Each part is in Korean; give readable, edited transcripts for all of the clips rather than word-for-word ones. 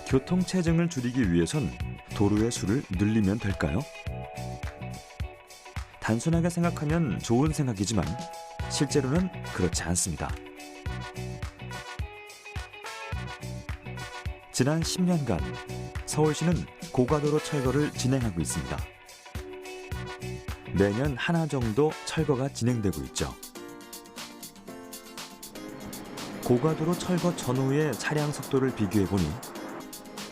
교통체증을 줄이기 위해선 도로의 수를 늘리면 될까요? 단순하게 생각하면 좋은 생각이지만 실제로는 그렇지 않습니다. 지난 10년간 서울시는 고가도로 철거를 진행하고 있습니다. 매년 하나 정도 철거가 진행되고 있죠. 고가도로 철거 전후의 차량 속도를 비교해보니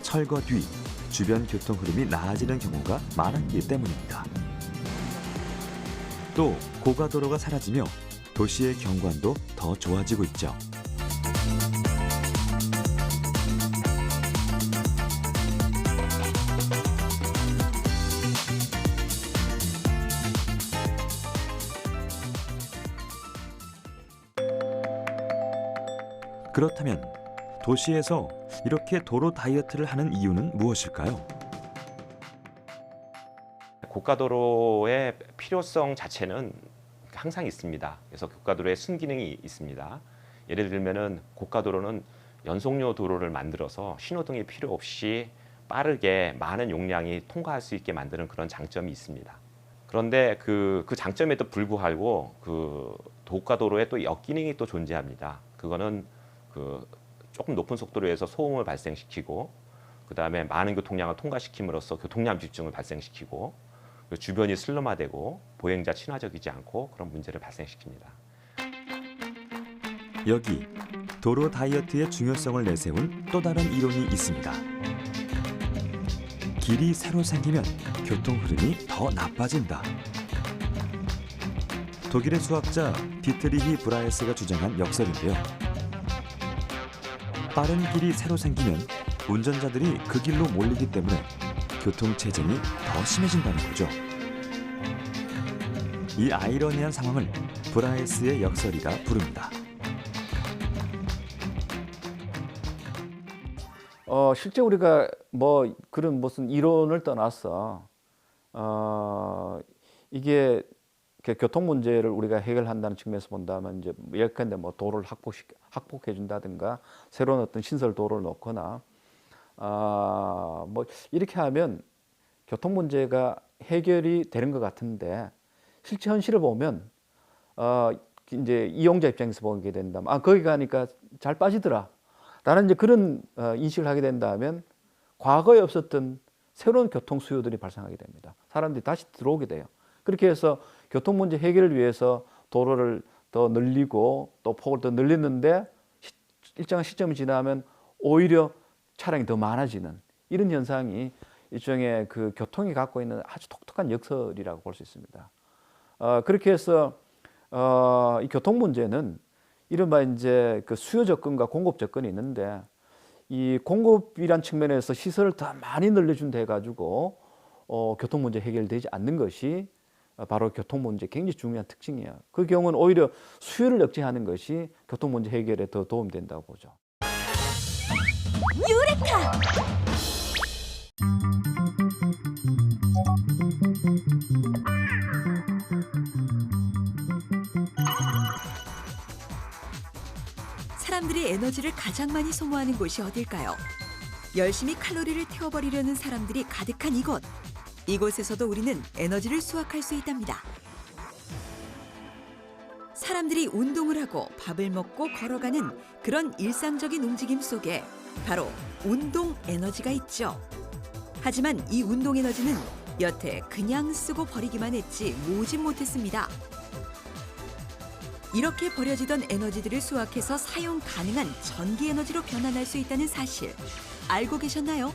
철거 뒤 주변 교통 흐름이 나아지는 경우가 많았기 때문입니다. 또 고가도로가 사라지며 도시의 경관도 더 좋아지고 있죠. 그렇다면 도시에서 이렇게 도로 다이어트를 하는 이유는 무엇일까요? 고가도로의 필요성 자체는 항상 있습니다. 그래서 고가도로에 순기능이 있습니다. 예를 들면은 고가도로는 연속료 도로를 만들어서 신호등이 필요 없이 빠르게 많은 용량이 통과할 수 있게 만드는 그런 장점이 있습니다. 그런데 그 장점에도 불구하고 그 고가도로에 또 역기능이 또 존재합니다. 그거는 조금 높은 속도로 해서 소음을 발생시키고, 그 다음에 많은 교통량을 통과시킴으로써 교통량 집중을 발생시키고, 주변이 슬럼화되고 보행자 친화적이지 않고 그런 문제를 발생시킵니다. 여기 도로 다이어트의 중요성을 내세운 또 다른 이론이 있습니다. 길이 새로 생기면 교통 흐름이 더 나빠진다. 독일의 수학자 디트리히 브라헤스가 주장한 역설인데요. 빠른 길이 새로 생기면 운전자들이 그 길로 몰리기 때문에 교통체증이 더 심해진다는 거죠. 이 아이러니한 상황을 브라헤스의 역설이라 부릅니다. 실제 우리가 뭐 그런 무슨 이론을 떠나서 이게 교통 문제를 우리가 해결한다는 측면에서 본다면 이제 예컨대 뭐 도로를 확보해 준다든가 새로운 어떤 신설 도로를 놓거나 뭐 이렇게 하면 교통 문제가 해결이 되는 것 같은데 실제 현실을 보면 이제 이용자 입장에서 보게 된다면 거기 가니까 잘 빠지더라. 라는 이제 그런 인식을 하게 된다면 과거에 없었던 새로운 교통 수요들이 발생하게 됩니다. 사람들이 다시 들어오게 돼요. 그렇게 해서 교통 문제 해결을 위해서 도로를 더 늘리고 또 폭을 더 늘리는데 일정한 시점이 지나면 오히려 차량이 더 많아지는 이런 현상이 일종의 그 교통이 갖고 있는 아주 독특한 역설이라고 볼 수 있습니다. 그렇게 해서 이 교통 문제는 이른바 이제 그 수요 접근과 공급 접근이 있는데 이 공급이란 측면에서 시설을 더 많이 늘려준 데 가지고 교통 문제 해결되지 않는 것이 바로 교통 문제 굉장히 중요한 특징이에요. 그 경우는 오히려 수요를 억제하는 것이 교통 문제 해결에 더 도움된다고 보죠. 유레카! 사람들이 에너지를 가장 많이 소모하는 곳이 어딜까요? 열심히 칼로리를 태워버리려는 사람들이 가득한 이곳. 이곳에서도 우리는 에너지를 수확할 수 있답니다. 사람들이 운동을 하고 밥을 먹고 걸어가는 그런 일상적인 움직임 속에 바로 운동 에너지가 있죠. 하지만 이 운동 에너지는 여태 그냥 쓰고 버리기만 했지 모으진 못했습니다. 이렇게 버려지던 에너지들을 수확해서 사용 가능한 전기 에너지로 변환할 수 있다는 사실 알고 계셨나요?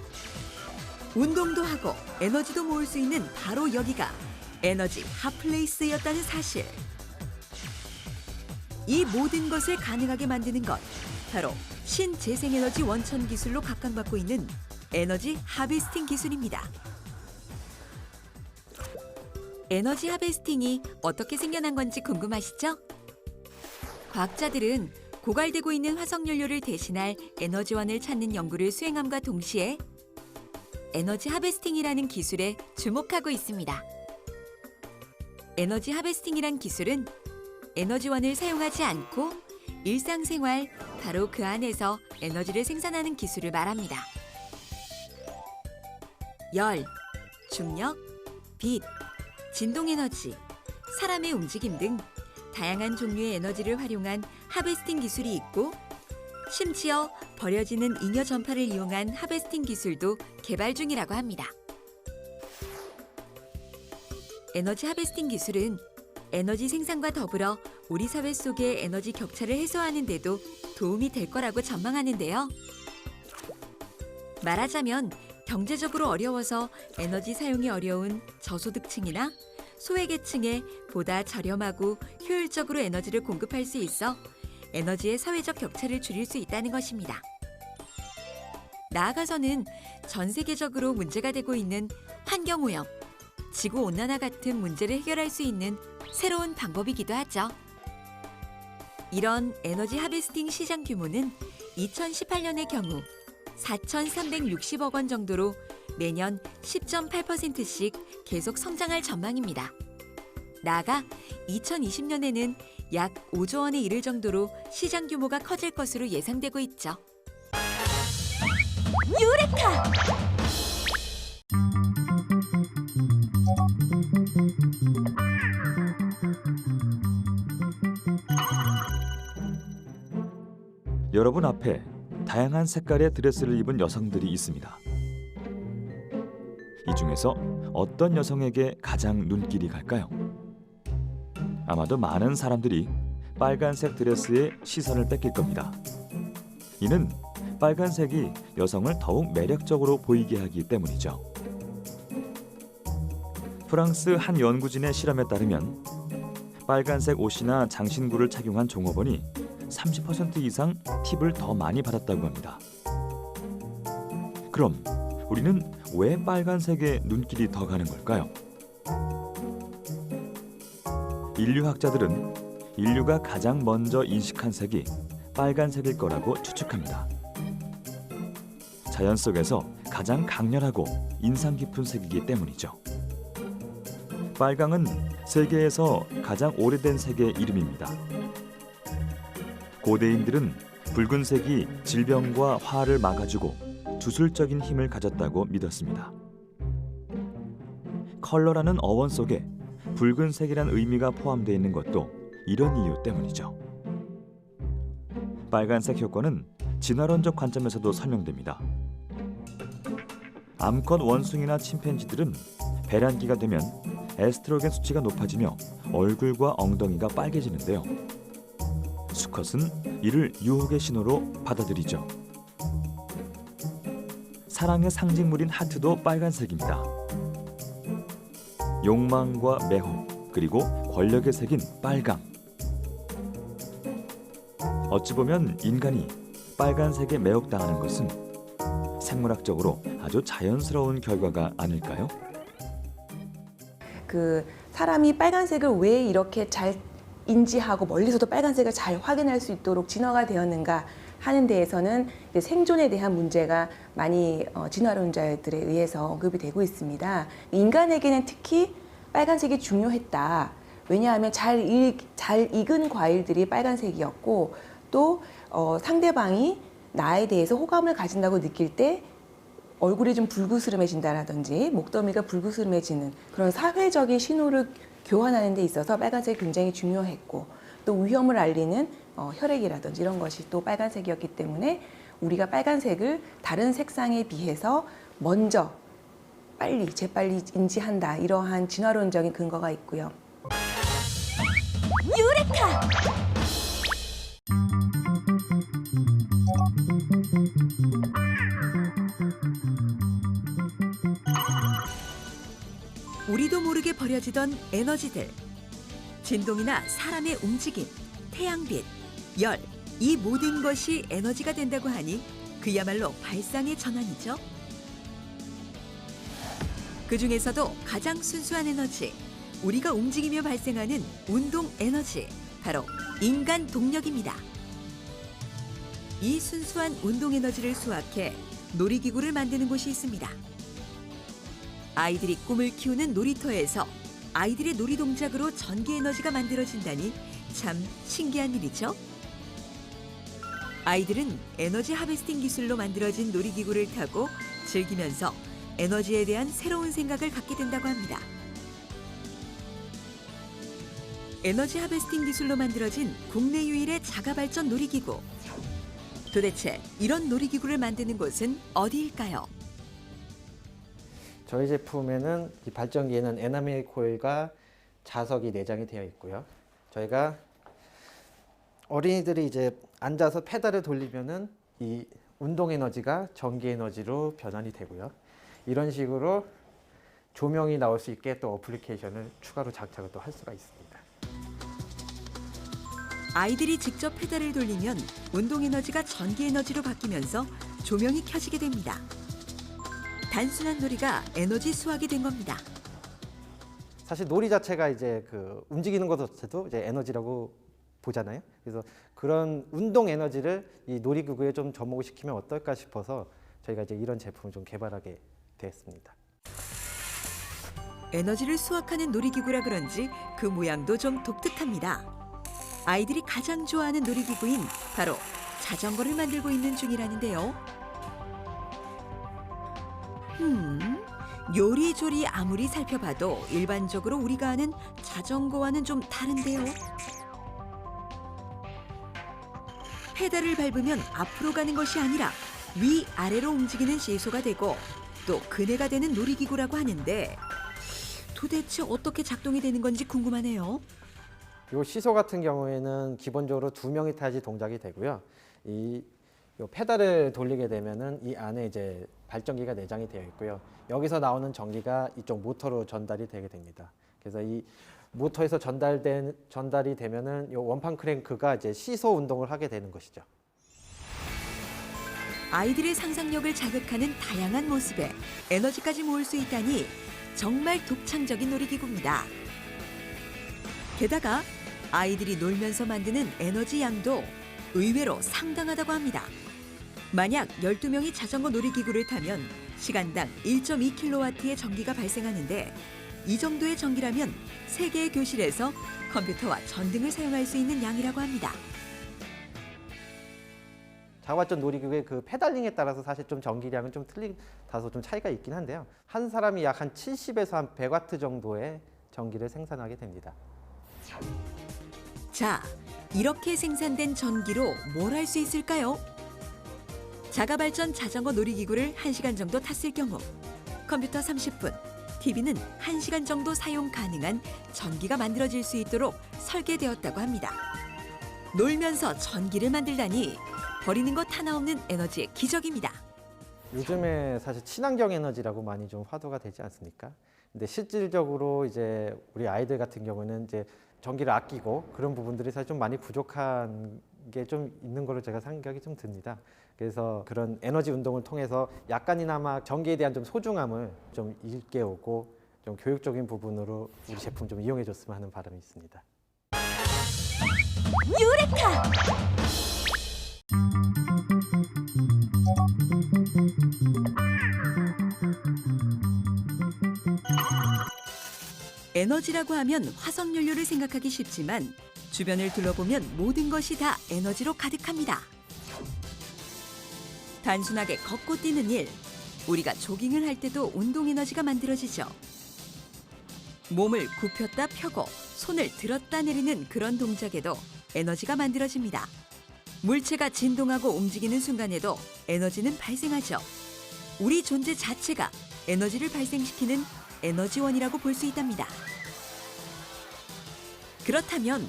운동도 하고 에너지도 모을 수 있는 바로 여기가 에너지 핫플레이스였다는 사실. 이 모든 것을 가능하게 만드는 것 바로 신재생에너지 원천 기술로 각광받고 있는 에너지 하베스팅 기술입니다. 에너지 하베스팅이 어떻게 생겨난 건지 궁금하시죠? 과학자들은 고갈되고 있는 화석연료를 대신할 에너지원을 찾는 연구를 수행함과 동시에 에너지 하베스팅이라는 기술에 주목하고 있습니다. 에너지 하베스팅이란 기술은 에너지원을 사용하지 않고 일상생활 바로 그 안에서 에너지를 생산하는 기술을 말합니다. 열, 중력, 빛, 진동에너지, 사람의 움직임 등 다양한 종류의 에너지를 활용한 하베스팅 기술이 있고 심지어 버려지는 잉여 전파를 이용한 하베스팅 기술도 개발 중이라고 합니다. 에너지 하베스팅 기술은 에너지 생산과 더불어 우리 사회 속의 에너지 격차를 해소하는 데도 도움이 될 거라고 전망하는데요. 말하자면 경제적으로 어려워서 에너지 사용이 어려운 저소득층이나 소외계층에 보다 저렴하고 효율적으로 에너지를 공급할 수 있어 에너지의 사회적 격차를 줄일 수 있다는 것입니다. 나아가서는 전 세계적으로 문제가 되고 있는 환경오염, 지구온난화 같은 문제를 해결할 수 있는 새로운 방법이기도 하죠. 이런 에너지 하베스팅 시장 규모는 2018년의 경우 4,360억 원 정도로 매년 10.8%씩 계속 성장할 전망입니다. 나아가 2020년에는 약 5조 원에 이를 정도로 시장 규모가 커질 것으로 예상되고 있죠. 유레카! 여러분 앞에 다양한 색깔의 드레스를 입은 여성들이 있습니다. 이 중에서 어떤 여성에게 가장 눈길이 갈까요? 아마도 많은 사람들이 빨간색 드레스에 시선을 뺏길 겁니다. 이는 빨간색이 여성을 더욱 매력적으로 보이게 하기 때문이죠. 프랑스 한 연구진의 실험에 따르면 빨간색 옷이나 장신구를 착용한 종업원이 30% 이상 팁을 더 많이 받았다고 합니다. 그럼 우리는 왜 빨간색에 눈길이 더 가는 걸까요? 인류학자들은 인류가 가장 먼저 인식한 색이 빨간색일 거라고 추측합니다. 자연 속에서 가장 강렬하고 인상 깊은 색이기 때문이죠. 빨강은 세계에서 가장 오래된 색의 이름입니다. 고대인들은 붉은색이 질병과 화를 막아주고 주술적인 힘을 가졌다고 믿었습니다. 컬러라는 어원 속에 붉은색이란 의미가 포함되어 있는 것도 이런 이유 때문이죠. 빨간색 효과는 진화론적 관점에서도 설명됩니다. 암컷 원숭이나 침팬지들은 배란기가 되면 에스트로겐 수치가 높아지며 얼굴과 엉덩이가 빨개지는데요. 수컷은 이를 유혹의 신호로 받아들이죠. 사랑의 상징물인 하트도 빨간색입니다. 욕망과 매혹, 그리고 권력의 색인 빨강. 어찌 보면 인간이 빨간색에 매혹당하는 것은 생물학적으로 아주 자연스러운 결과가 아닐까요? 사람이 빨간색을 왜 이렇게 잘 인지하고 멀리서도 빨간색을 잘 확인할 수 있도록 진화가 되었는가 하는 데에서는 이제 생존에 대한 문제가 많이 진화론자들에 의해서 언급이 되고 있습니다. 인간에게는 특히 빨간색이 중요했다. 왜냐하면 잘 익은 과일들이 빨간색이었고 또 상대방이 나에 대해서 호감을 가진다고 느낄 때 얼굴이 좀 불그스름해진다라든지 목덜미가 불그스름해지는 그런 사회적인 신호를 교환하는 데 있어서 빨간색이 굉장히 중요했고 또 위험을 알리는 혈액이라든지 이런 것이 또 빨간색이었기 때문에 우리가 빨간색을 다른 색상에 비해서 먼저 재빨리 인지한다. 이러한 진화론적인 근거가 있고요. 유레카! 우리도 모르게 버려지던 에너지들, 진동이나 사람의 움직임, 태양빛, 열, 이 모든 것이 에너지가 된다고 하니 그야말로 발상의 전환이죠. 그 중에서도 가장 순수한 에너지, 우리가 움직이며 발생하는 운동 에너지, 바로 인간 동력입니다. 이 순수한 운동 에너지를 수확해 놀이기구를 만드는 곳이 있습니다. 아이들이 꿈을 키우는 놀이터에서 아이들의 놀이 동작으로 전기 에너지가 만들어진다니 참 신기한 일이죠. 아이들은 에너지 하베스팅 기술로 만들어진 놀이기구를 타고 즐기면서 에너지에 대한 새로운 생각을 갖게 된다고 합니다. 에너지 하베스팅 기술로 만들어진 국내 유일의 자가발전 놀이기구. 도대체 이런 놀이기구를 만드는 곳은 어디일까요? 저희 제품에는 이 발전기에는 에나멜 코일과 자석이 내장이 되어 있고요. 저희가 어린이들이 이제 앉아서 페달을 돌리면은 이 운동 에너지가 전기 에너지로 변환이 되고요. 이런 식으로 조명이 나올 수 있게 또 어플리케이션을 추가로 장착을 또 할 수가 있습니다. 아이들이 직접 페달을 돌리면 운동 에너지가 전기 에너지로 바뀌면서 조명이 켜지게 됩니다. 단순한 놀이가 에너지 수확이 된 겁니다. 사실 놀이 자체가 이제 그 움직이는 것 자체도 이제 에너지라고 보잖아요. 그래서 그런 운동 에너지를 이 놀이기구에 좀 접목을 시키면 어떨까 싶어서 저희가 이제 이런 제품을 좀 개발하게 되었습니다. 에너지를 수확하는 놀이기구라 그런지 그 모양도 좀 독특합니다. 아이들이 가장 좋아하는 놀이기구인 바로 자전거를 만들고 있는 중이라는데요. 요리조리 아무리 살펴봐도 일반적으로 우리가 아는 자전거와는 좀 다른데요. 페달을 밟으면 앞으로 가는 것이 아니라 위아래로 움직이는 시소가 되고 또 그네가 되는 놀이기구라고 하는데 도대체 어떻게 작동이 되는 건지 궁금하네요. 이 시소 같은 경우에는 기본적으로 2명이 타야지 동작이 되고요. 요 페달을 돌리게 되면은 이 안에 이제 발전기가 내장이 되어 있고요. 여기서 나오는 전기가 이쪽 모터로 전달이 되게 됩니다. 그래서 이 모터에서 전달이 되면은 요 원판 크랭크가 이제 시소 운동을 하게 되는 것이죠. 아이들의 상상력을 자극하는 다양한 모습에 에너지까지 모을 수 있다니 정말 독창적인 놀이기구입니다. 게다가 아이들이 놀면서 만드는 에너지 양도 의외로 상당하다고 합니다. 만약 12명이 자전거 놀이기구를 타면 시간당 1.2kW의 전기가 발생하는데 이 정도의 전기라면 3개의 교실에서 컴퓨터와 전등을 사용할 수 있는 양이라고 합니다. 자가발전 놀이기구의 그 페달링에 따라서 사실 좀 전기량은 좀 다소 좀 차이가 있긴 한데요. 한 사람이 약 한 70에서 한 100와트 정도의 전기를 생산하게 됩니다. 자, 이렇게 생산된 전기로 뭘 할 수 있을까요? 자가발전 자전거 놀이기구를 1시간 정도 탔을 경우 컴퓨터 30분, TV는 1시간 정도 사용 가능한 전기가 만들어질 수 있도록 설계되었다고 합니다. 놀면서 전기를 만들다니 버리는 것 하나 없는 에너지의 기적입니다. 요즘에 사실 친환경 에너지라고 많이 좀 화두가 되지 않습니까? 근데 실질적으로 이제 우리 아이들 같은 경우는 이제 전기를 아끼고 그런 부분들이 사실 좀 많이 부족한 게 좀 있는 걸로 제가 생각이 좀 듭니다. 그래서 그런 에너지 운동을 통해서 약간이나마 전기에 대한 좀 소중함을 좀 일깨우고 좀 교육적인 부분으로 우리 제품 좀 이용해 줬으면 하는 바람이 있습니다. 에너지라고 하면 화석연료를 생각하기 쉽지만 주변을 둘러보면 모든 것이 다 에너지로 가득합니다. 단순하게 걷고 뛰는 일, 우리가 조깅을 할 때도 운동 에너지가 만들어지죠. 몸을 굽혔다 펴고 손을 들었다 내리는 그런 동작에도 에너지가 만들어집니다. 물체가 진동하고 움직이는 순간에도 에너지는 발생하죠. 우리 존재 자체가 에너지를 발생시키는 에너지원이라고 볼 수 있답니다. 그렇다면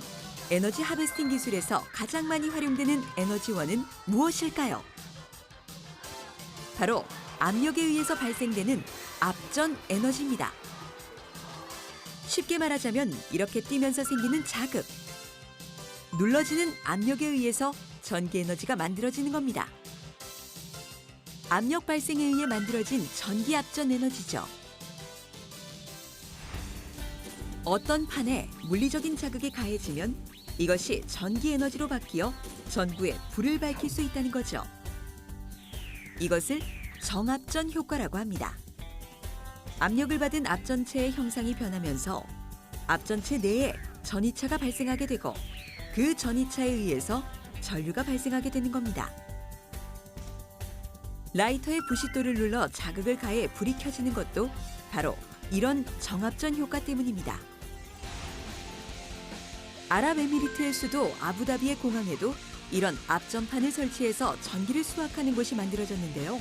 에너지 하베스팅 기술에서 가장 많이 활용되는 에너지원은 무엇일까요? 바로 압력에 의해서 발생되는 압전 에너지입니다. 쉽게 말하자면 이렇게 뛰면서 생기는 자극, 눌러지는 압력에 의해서 전기 에너지가 만들어지는 겁니다. 압력 발생에 의해 만들어진 전기 압전 에너지죠. 어떤 판에 물리적인 자극이 가해지면 이것이 전기 에너지로 바뀌어 전구에 불을 밝힐 수 있다는 거죠. 이것을 정압전 효과라고 합니다. 압력을 받은 압전체의 형상이 변하면서 앞전체 내에 전이차가 발생하게 되고 그 전이차에 의해서 전류가 발생하게 되는 겁니다. 라이터의 부싯돌을 눌러 자극을 가해 불이 켜지는 것도 바로 이런 정압전 효과 때문입니다. 아랍에미리트의 수도 아부다비의 공항에도 이런 앞전판을 설치해서 전기를 수확하는 곳이 만들어졌는데요.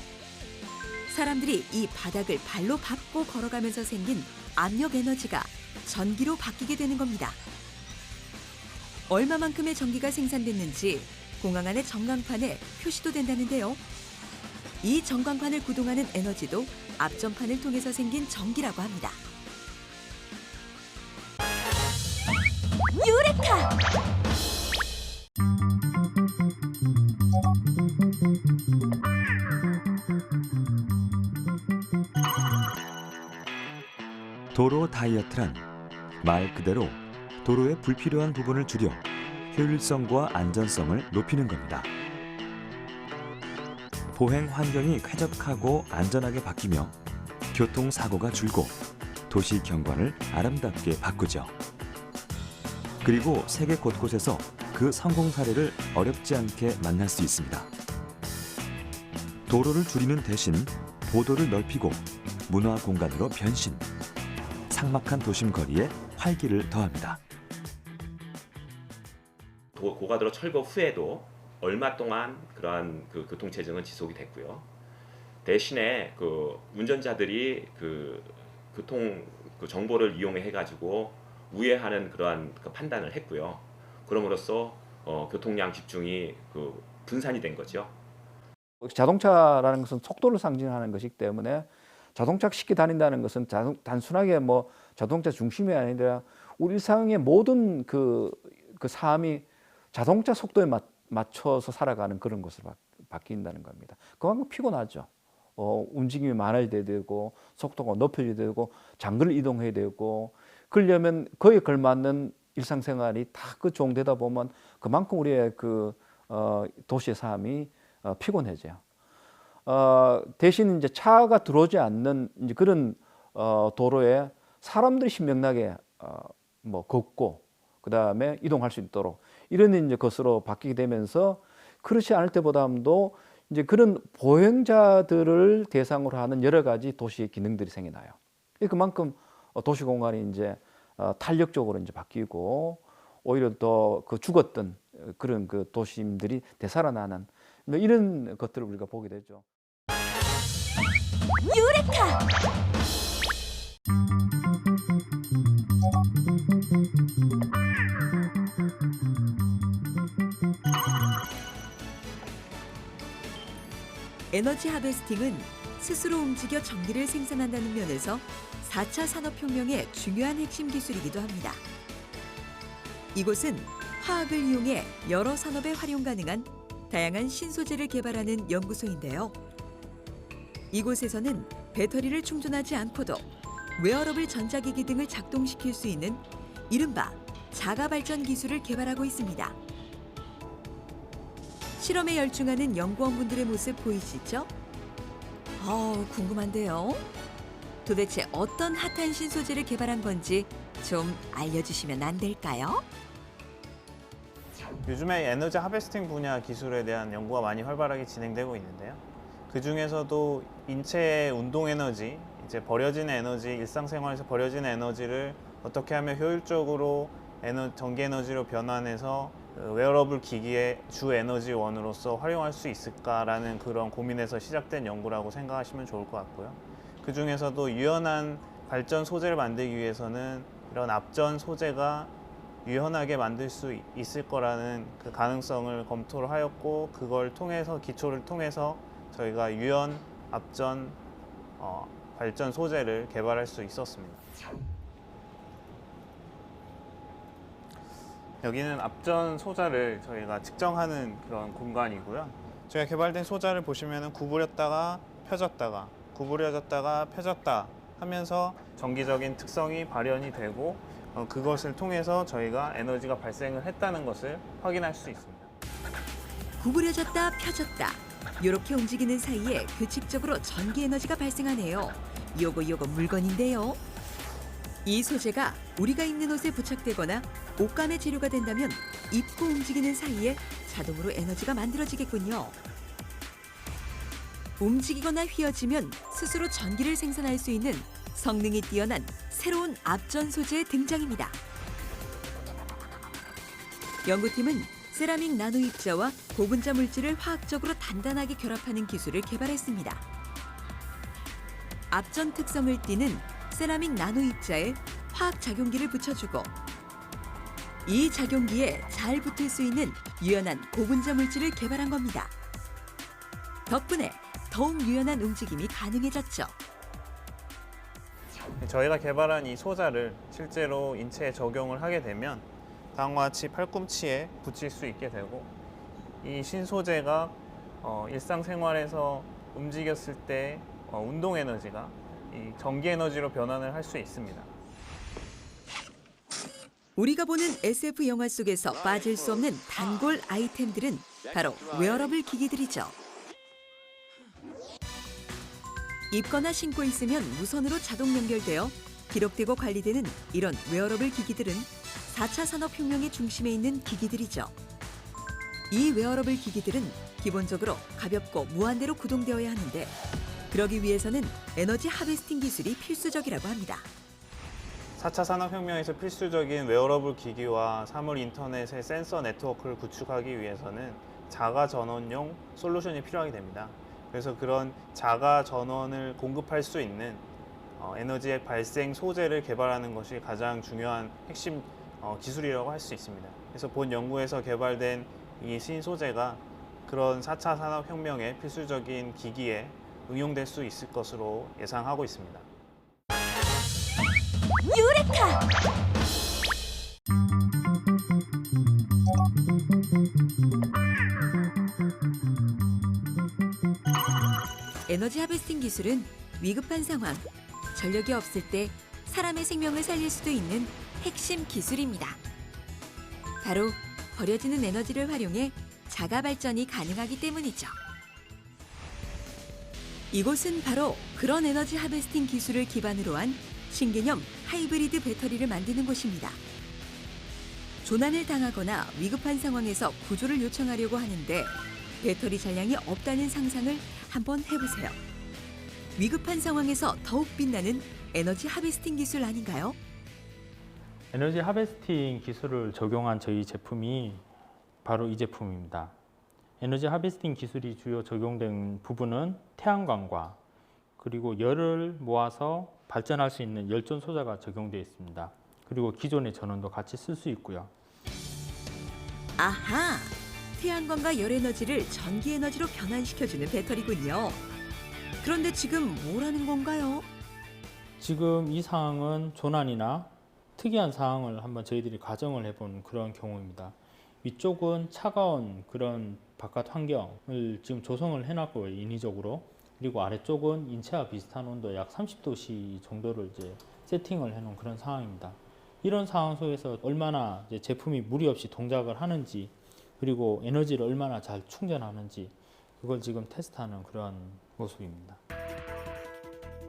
사람들이 이 바닥을 발로 밟고 걸어가면서 생긴 압력 에너지가 전기로 바뀌게 되는 겁니다. 얼마만큼의 전기가 생산됐는지 공항 안의 전광판에 표시도 된다는데요. 이 전광판을 구동하는 에너지도 앞전판을 통해서 생긴 전기라고 합니다. 유레카! 도로 다이어트란 말 그대로 도로의 불필요한 부분을 줄여 효율성과 안전성을 높이는 겁니다. 보행 환경이 쾌적하고 안전하게 바뀌며 교통사고가 줄고 도시 경관을 아름답게 바꾸죠. 그리고 세계 곳곳에서 그 성공 사례를 어렵지 않게 만날 수 있습니다. 도로를 줄이는 대신 보도를 넓히고 문화 공간으로 변신. 삭막한 도심 거리에 활기를 더합니다. 고가도로 철거 후에도 얼마 동안 그러한 그 교통체증은 지속이 됐고요. 대신에 그 운전자들이 그 교통 그 정보를 이용해 가지고 우회하는 그러한 그 판단을 했고요. 그럼으로써 교통량 집중이 그 분산이 된 거죠. 자동차라는 것은 속도를 상징하는 것이기 때문에 자동차 쉽게 다닌다는 것은 단순하게 뭐 자동차 중심이 아니라 우리 일상의 모든 그 삶이 자동차 속도에 맞춰서 살아가는 그런 것으로 바뀐다는 겁니다. 그만큼 피곤하죠. 움직임이 많아야 되고 속도가 높여야 되고 장거리 이동해야 되고 그러려면 그에 걸맞는 일상생활이 다 그 종되다 보면 그만큼 우리의 그 도시의 삶이 피곤해져요. 대신 이제 차가 들어오지 않는 이제 그런 도로에 사람들이 신명나게 뭐 걷고 그 다음에 이동할 수 있도록 이런 이제 것으로 바뀌게 되면서 그렇지 않을 때보다도 이제 그런 보행자들을 대상으로 하는 여러 가지 도시 기능들이 생겨나요. 그만큼 도시 공간이 이제 탄력적으로 이제 바뀌고 오히려 더 그 죽었던 그런 그 도심들이 되살아나는 이런 것들을 우리가 보게 되죠. 유레카! 에너지 하베스팅은 스스로 움직여 전기를 생산한다는 면에서 4차 산업혁명의 중요한 핵심 기술이기도 합니다. 이곳은 화학을 이용해 여러 산업에 활용 가능한 다양한 신소재를 개발하는 연구소인데요. 이곳에서는 배터리를 충전하지 않고도 웨어러블 전자기기 등을 작동시킬 수 있는 이른바 자가발전 기술을 개발하고 있습니다. 실험에 열중하는 연구원분들의 모습 보이시죠? 궁금한데요. 도대체 어떤 핫한 신소재를 개발한 건지 좀 알려주시면 안 될까요? 요즘에 에너지 하베스팅 분야 기술에 대한 연구가 많이 활발하게 진행되고 있는데요. 그 중에서도 인체의 운동 에너지, 이제 버려지는 에너지, 일상생활에서 버려지는 에너지를 어떻게 하면 효율적으로 전기 에너지로 변환해서 웨어러블 기기의 주 에너지원으로서 활용할 수 있을까라는 그런 고민에서 시작된 연구라고 생각하시면 좋을 것 같고요. 그 중에서도 유연한 발전 소재를 만들기 위해서는 이런 앞전 소재가 유연하게 만들 수 있을 거라는 그 가능성을 검토를 하였고, 그걸 통해서 기초를 통해서 저희가 유연 앞전 발전 소재를 개발할 수 있었습니다. 여기는 앞전 소자를 저희가 측정하는 그런 공간이고요. 저희가 개발된 소자를 보시면 구부렸다가 펴졌다가 구부려졌다가 펴졌다 하면서 전기적인 특성이 발현이 되고 그것을 통해서 저희가 에너지가 발생을 했다는 것을 확인할 수 있습니다. 구부려졌다 펴졌다 이렇게 움직이는 사이에 규칙적으로 전기 에너지가 발생하네요. 요거 물건인데요. 이 소재가 우리가 입는 옷에 부착되거나 옷감의 재료가 된다면 입고 움직이는 사이에 자동으로 에너지가 만들어지겠군요. 움직이거나 휘어지면 스스로 전기를 생산할 수 있는 성능이 뛰어난 새로운 앞전 소재의 등장입니다. 연구팀은 세라믹 나노 입자와 고분자 물질을 화학적으로 단단하게 결합하는 기술을 개발했습니다. 앞전 특성을 띠는 세라믹 나노 입자에 화학 작용기를 붙여주고 이 작용기에 잘 붙을 수 있는 유연한 고분자 물질을 개발한 겁니다. 덕분에 더욱 유연한 움직임이 가능해졌죠. 저희가 개발한 이 소자를 실제로 인체에 적용을 하게 되면 다음과 같이 팔꿈치에 붙일 수 있게 되고 이 신소재가 일상생활에서 움직였을 때 운동 에너지가 이 전기 에너지로 변환을 할 수 있습니다. 우리가 보는 SF 영화 속에서 빠질 수 없는 단골 아이템들은 바로 웨어러블 기기들이죠. 입거나 신고 있으면 무선으로 자동 연결되어 기록되고 관리되는 이런 웨어러블 기기들은 4차 산업혁명의 중심에 있는 기기들이죠. 이 웨어러블 기기들은 기본적으로 가볍고 무한대로 구동되어야 하는데 그러기 위해서는 에너지 하베스팅 기술이 필수적이라고 합니다. 4차 산업혁명에서 필수적인 웨어러블 기기와 사물 인터넷의 센서 네트워크를 구축하기 위해서는 자가 전원용 솔루션이 필요하게 됩니다. 그래서 그런 자가 전원을 공급할 수 있는 에너지의 발생 소재를 개발하는 것이 가장 중요한 핵심 기술이라고 할 수 있습니다. 그래서 본 연구에서 개발된 이 신소재가 그런 4차 산업혁명의 필수적인 기기에 응용될 수 있을 것으로 예상하고 있습니다. 에너지 하베스팅 기술은 위급한 상황, 전력이 없을 때 사람의 생명을 살릴 수도 있는 핵심 기술입니다. 바로 버려지는 에너지를 활용해 자가 발전이 가능하기 때문이죠. 이곳은 바로 그런 에너지 하베스팅 기술을 기반으로 한 신개념 하이브리드 배터리를 만드는 곳입니다. 조난을 당하거나 위급한 상황에서 구조를 요청하려고 하는데 배터리 잔량이 없다는 상상을 한번 해보세요. 위급한 상황에서 더욱 빛나는 에너지 하베스팅 기술 아닌가요? 에너지 하베스팅 기술을 적용한 저희 제품이 바로 이 제품입니다. 에너지 하베스팅 기술이 주요 적용된 부분은 태양광과 그리고 열을 모아서 발전할 수 있는 열전 소자가 적용되어 있습니다. 그리고 기존의 전원도 같이 쓸 수 있고요. 아하! 태양광과 열 에너지를 전기 에너지로 변환시켜주는 배터리군요. 그런데 지금 뭐라는 건가요? 지금 이 상황은 조난이나 특이한 상황을 한번 저희들이 가정을 해본 그런 경우입니다. 위쪽은 차가운 그런 바깥 환경을 지금 조성을 해놨고요, 인위적으로. 그리고 아래쪽은 인체와 비슷한 온도 약 30도씨 정도를 이제 세팅을 해놓은 그런 상황입니다. 이런 상황 속에서 얼마나 이제 제품이 무리 없이 동작을 하는지, 그리고 에너지를 얼마나 잘 충전하는지, 그걸 지금 테스트하는 그런 모습입니다.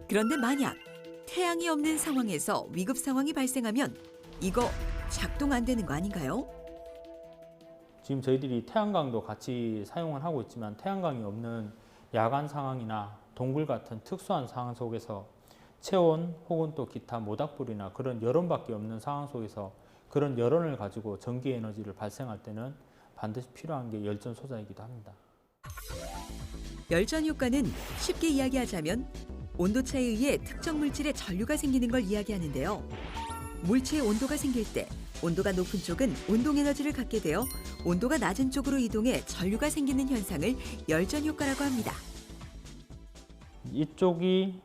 그런데 만약 태양이 없는 상황에서 위급 상황이 발생하면 이거 작동 안 되는 거 아닌가요? 지금 저희들이 태양광도 같이 사용을 하고 있지만 태양광이 없는 야간 상황이나 동굴 같은 특수한 상황 속에서 체온 혹은 또 기타 모닥불이나 그런 열원밖에 없는 상황 속에서 그런 열원을 가지고 전기 에너지를 발생할 때는 반드시 필요한 게 열전 소자이기도 합니다. 열전 효과는 쉽게 이야기하자면 온도차에 의해 특정 물질에 전류가 생기는 걸 이야기하는데요. 물체의 온도가 생길 때 온도가 높은 쪽은 운동 에너지를 갖게 되어 온도가 낮은 쪽으로 이동해 전류가 생기는 현상을 열전 효과라고 합니다. 이쪽이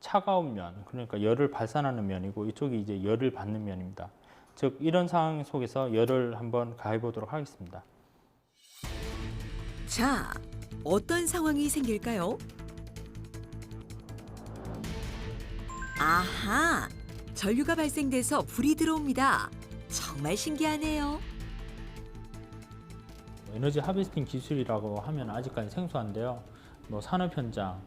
차가운 면, 그러니까 열을 발산하는 면이고 이쪽이 이제 열을 받는 면입니다. 즉 이런 상황 속에서 열을 한번 가해 보도록 하겠습니다. 자, 어떤 상황이 생길까요? 아하! 전류가 발생돼서 불이 들어옵니다. 정말 신기하네요. 에너지 하베스팅 기술이라고 하면 아직까지 생소한데요. 산업 현장,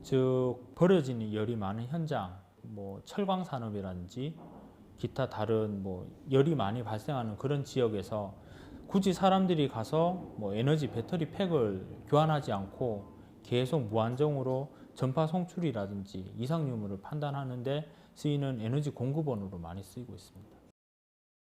즉 버려지는 열이 많은 현장, 뭐 철광 산업이라든지 기타 다른 뭐 열이 많이 발생하는 그런 지역에서 굳이 사람들이 가서 뭐 에너지 배터리 팩을 교환하지 않고 계속 무한정으로 전파 송출이라든지 이상 유무를 판단하는 데 쓰이는 에너지 공급원으로 많이 쓰이고 있습니다.